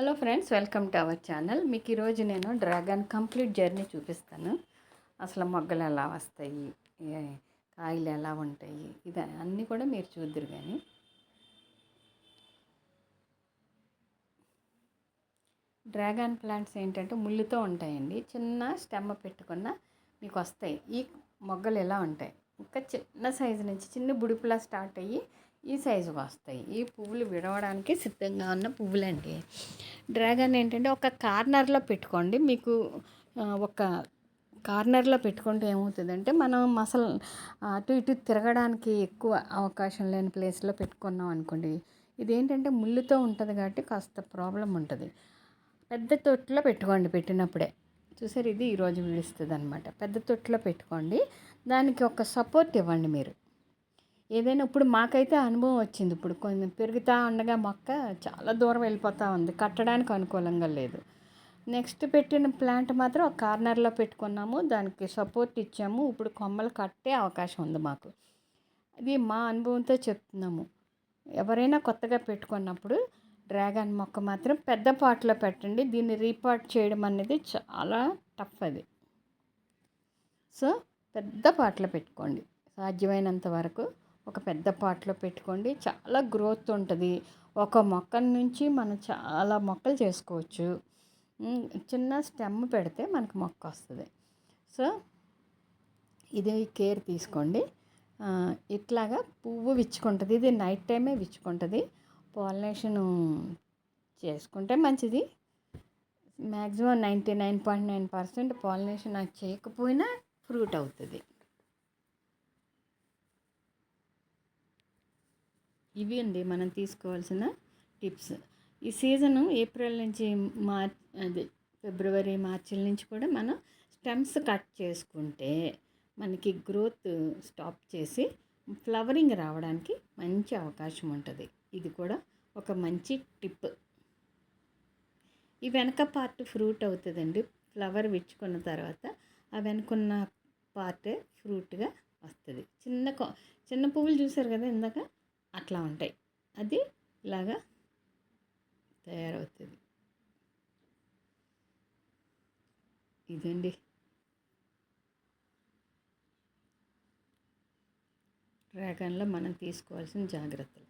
Hello friends, welcome to our channel. మీకు ఈరోజు నేను డ్రాగన్ కంప్లీట్ జర్నీ చూపిస్తాను. అసలు మొగ్గలు ఎలా వస్తాయి, కాయలు ఎలా ఉంటాయి, ఇది అన్నీ కూడా మీరు చూద్దరు. కానీ డ్రాగన్ ప్లాంట్స్ ఏంటంటే ముళ్ళుతో ఉంటాయండి. చిన్న స్టెమ్ పెట్టుకున్న మీకు వస్తాయి. ఈ మొగ్గలు ఎలా ఉంటాయి, ఇంకా చిన్న సైజు నుంచి చిన్న బుడిపులా స్టార్ట్ అయ్యి ఈ సైజుగా వస్తాయి. ఈ పువ్వులు విడవడానికి సిద్ధంగా ఉన్న పువ్వులండి. డ్రాగన్ ఏంటంటే ఒక కార్నర్లో పెట్టుకోండి. మీకు ఒక కార్నర్లో పెట్టుకుంటే ఏమవుతుందంటే మనం అసలు అటు ఇటు తిరగడానికి ఎక్కువ అవకాశం లేని ప్లేస్లో పెట్టుకున్నాం అనుకోండి, ఇదేంటంటే ముళ్ళుతో ఉంటుంది కాబట్టి కాస్త ప్రాబ్లం ఉంటుంది. పెద్ద తొట్టులో పెట్టుకోండి. పెట్టినప్పుడే చూసారు, ఇది ఈరోజు విడుస్తుంది అనమాట. పెద్ద తొట్టులో పెట్టుకోండి. దానికి ఒక సపోర్ట్ ఇవ్వండి మీరు. ఏదైనా ఇప్పుడు మాకైతే అనుభవం వచ్చింది. ఇప్పుడు కొంచెం పెరుగుతూ ఉండగా మొక్క చాలా దూరం వెళ్ళిపోతూ ఉంది, కట్టడానికి అనుకూలంగా లేదు. నెక్స్ట్ పెట్టిన ప్లాంట్ మాత్రం ఒక కార్నర్లో పెట్టుకున్నాము, దానికి సపోర్ట్ ఇచ్చాము. ఇప్పుడు కొమ్మలు కట్టే అవకాశం ఉంది మాకు. ఇది మా అనుభవంతో చెప్తున్నాము. ఎవరైనా కొత్తగా పెట్టుకున్నప్పుడు డ్రాగన్ మొక్క మాత్రం పెద్ద పాట్లో పెట్టండి. దీన్ని రీపాట్ చేయడం అనేది చాలా టఫ్ అది. సో పెద్ద పాట్లో పెట్టుకోండి. సాధ్యమైనంత వరకు ఒక పెద్ద పాట్లో పెట్టుకోండి. చాలా గ్రోత్ ఉంటుంది. ఒక మొక్క నుంచి మనం చాలా మొక్కలు చేసుకోవచ్చు. చిన్న స్టెమ్ పెడితే మనకు మొక్క వస్తుంది. సో ఇది కేర్ తీసుకోండి. ఇట్లాగా పువ్వు విచ్చుకుంటుంది. ఇది నైట్ టైమే విచ్చుకుంటుంది. పాలినేషను చేసుకుంటే మంచిది. మ్యాక్సిమం 99.9% పాలినేషన్ అది చేయకపోయినా ఫ్రూట్ అవుతుంది. ఇవి అండి మనం తీసుకోవాల్సిన టిప్స్. ఈ సీజను ఏప్రిల్ నుంచి ఫిబ్రవరి మార్చిల నుంచి కూడా మనం స్టెమ్స్ కట్ చేసుకుంటే మనకి గ్రోత్ స్టాప్ చేసి ఫ్లవరింగ్ రావడానికి మంచి అవకాశం ఉంటుంది. ఇది కూడా ఒక మంచి టిప్. ఈ వెనక పార్ట్ ఫ్రూట్ అవుతుందండి. ఫ్లవర్ విచ్చుకున్న తర్వాత ఆ వెనుకున్న పార్టే ఫ్రూట్గా వస్తుంది. చిన్న పువ్వులు చూసారు కదా ఇందాక, అట్లా ఉంటాయి. అది ఇలాగా తయారవుతుంది. ఇదండి డ్రాగన్లో మనం తీసుకోవాల్సిన జాగ్రత్తలు.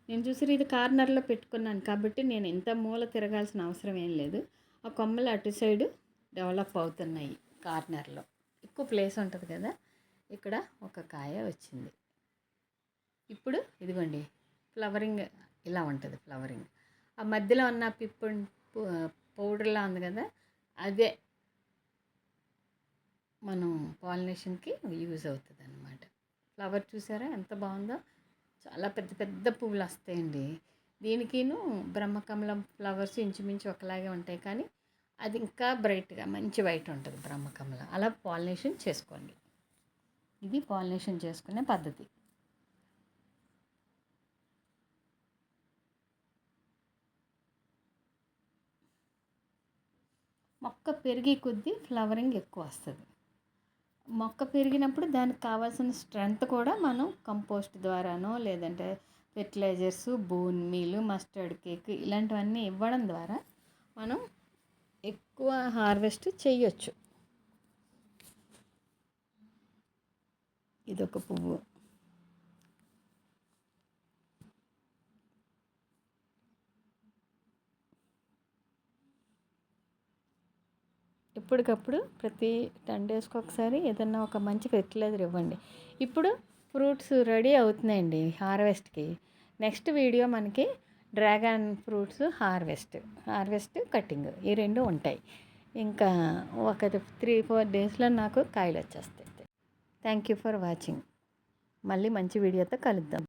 నేను చూసారు, ఇది కార్నర్లో పెట్టుకున్నాను కాబట్టి నేను ఇంత మూల తిరగాల్సిన అవసరం ఏం లేదు. ఆ కొమ్మలు అటు సైడు డెవలప్ అవుతున్నాయి. కార్నర్లో ఎక్కువ ప్లేస్ ఉంటుంది కదా. ఇక్కడ ఒక కాయ వచ్చింది. ఇప్పుడు ఇదిగోండి ఫ్లవరింగ్ ఇలా ఉంటుంది. ఫ్లవరింగ్ ఆ మధ్యలో ఉన్న పౌడర్లా ఉంది కదా, అదే మనం పాలినేషన్కి యూజ్ అవుతుంది అన్నమాట. ఫ్లవర్ చూసారా ఎంత బాగుందో. చాలా పెద్ద పెద్ద పువ్వులు వస్తాయండి. దీనికిను బ్రహ్మకమలం ఫ్లవర్స్ ఇంచుమించు ఒకలాగే ఉంటాయి, కానీ అది ఇంకా బ్రైట్గా మంచి వైట్ ఉంటుంది బ్రహ్మకమలం. అలా పాలినేషన్ చేసుకోండి. ఇది పాలినేషన్ చేసుకునే పద్ధతి. మొక్క పెరిగే కొద్దీ ఫ్లవరింగ్ ఎక్కువ వస్తుంది. మొక్క పెరిగినప్పుడు దానికి కావాల్సిన స్ట్రెంగ్త్ కూడా మనం కంపోస్ట్ ద్వారానో లేదంటే fertilisers, bone meal, mustard cake ఇలాంటివన్నీ ఇవ్వడం ద్వారా మనం ఎక్కువ హార్వెస్ట్ చేయొచ్చు. ఇదొక పువ్వు. ఎప్పటికప్పుడు ప్రతి 10 డేస్కి ఒకసారి ఏదన్నా ఒక మంచి ఫెర్టిలైజర్ ఇవ్వండి. ఇప్పుడు ఫ్రూట్స్ రెడీ అవుతున్నాయండి హార్వెస్ట్కి. నెక్స్ట్ వీడియో మనకి డ్రాగన్ ఫ్రూట్స్ హార్వెస్ట్ కటింగ్ ఈ రెండు ఉంటాయి. ఇంకా ఒక 3-4 డేస్లో నాకు కాయలు వచ్చేస్తాయి. Thank you for watching. మళ్ళీ మంచి వీడియోతో కలుద్దాం.